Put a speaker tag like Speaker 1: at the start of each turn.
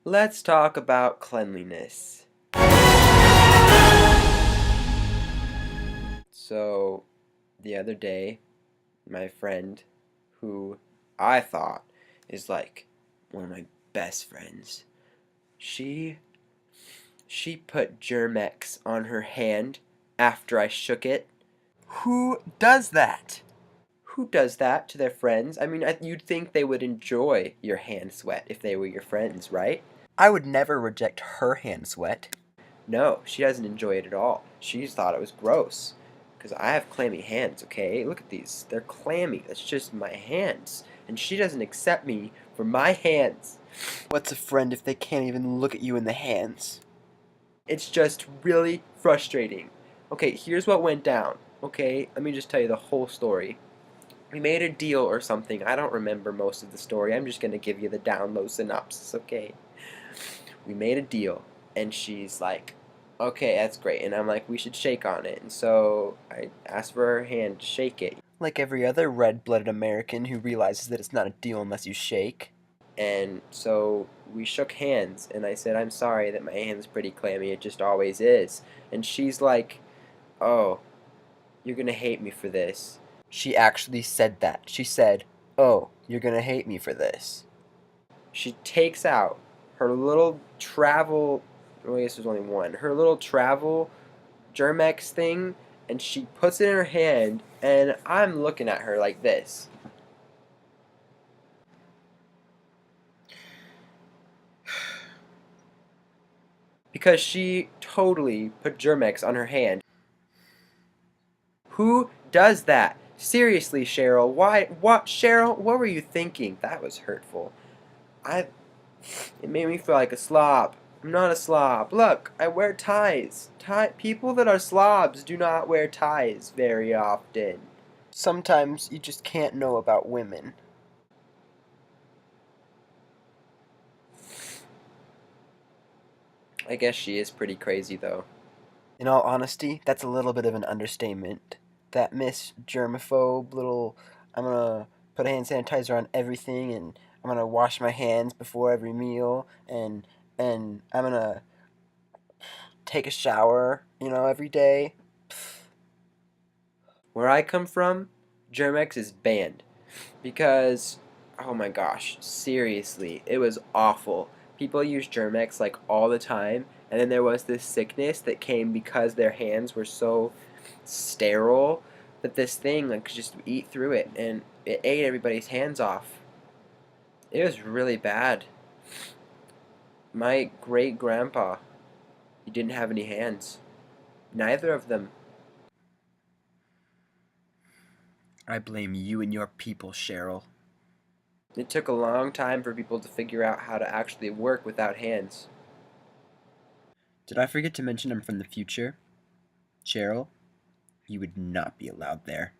Speaker 1: Let's talk about cleanliness. So, the other day, my friend, who I thought is like one of my best friends, she put Germ-X on her hand after I shook it. Who does that? Who does that to their friends? I mean, you'd think they would enjoy your hand sweat if they were your friends, right?
Speaker 2: I would never reject her hand sweat.
Speaker 1: No, she doesn't enjoy it at all. She just thought it was gross. Because I have clammy hands, okay? Look at these. They're clammy. That's just my hands. And she doesn't accept me for my hands.
Speaker 2: What's a friend if they can't even look at you in the hands?
Speaker 1: It's just really frustrating. Okay, here's what went down. Okay, let me just tell you the whole story. We made a deal or something. I don't remember most of the story. I'm just going to give you the down low synopsis, okay? We made a deal, and she's like, okay, that's great. And I'm like, we should shake on it. And so I asked for her hand to shake it.
Speaker 2: Like every other red-blooded American who realizes that it's not a deal unless you shake.
Speaker 1: And so we shook hands, and I said, I'm sorry that my hand's pretty clammy. It just always is. And she's like, oh, you're going to hate me for this.
Speaker 2: She actually said that. She said, "Oh, you're gonna hate me for this."
Speaker 1: She takes out her little travel, well, I guess there's only one, her little travel Germ-X thing, and she puts it in her hand, and I'm looking at her like this. Because she totally put Germ-X on her hand. Who does that? Seriously, Cheryl, why, Cheryl, what were you thinking? That was hurtful. It made me feel like a slob. I'm not a slob. Look, I wear ties. People that are slobs do not wear ties very often.
Speaker 2: Sometimes you just can't know about women.
Speaker 1: I guess she is pretty crazy, though.
Speaker 2: In all honesty, that's a little bit of an understatement. That Miss Germaphobe little, I'm gonna put hand sanitizer on everything, and I'm gonna wash my hands before every meal, and I'm gonna take a shower, every day.
Speaker 1: Where I come from, Germ-X is banned. Because, oh my gosh, seriously, it was awful. People use Germ-X like all the time, and then there was this sickness that came because their hands were so sterile that this thing like could just eat through it, and it ate everybody's hands off. It was really bad. My great grandpa, he didn't have any hands. Neither of them.
Speaker 2: I blame you and your people, Cheryl.
Speaker 1: It took a long time for people to figure out how to actually work without hands.
Speaker 2: Did I forget to mention I'm from the future? Cheryl, you would not be allowed there.